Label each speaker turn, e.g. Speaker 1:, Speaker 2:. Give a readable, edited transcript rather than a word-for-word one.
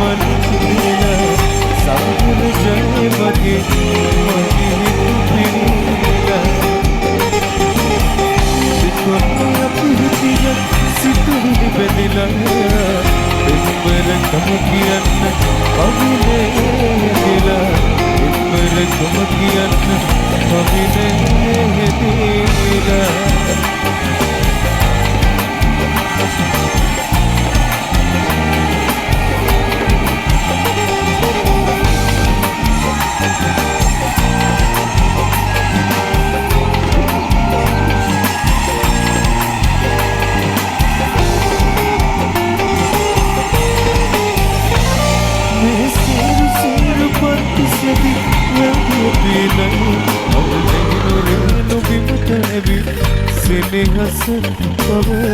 Speaker 1: මනසේලා සමහර ජය වගේ මගේ හිත පිරීලා සිතුම් අපිරිතිය සිතුවිලි බැඳිලා එම්බරකම කියන්න පවිනේ කියලා එම්බරකම කියන්න පවිනේ දීලා Seni hasret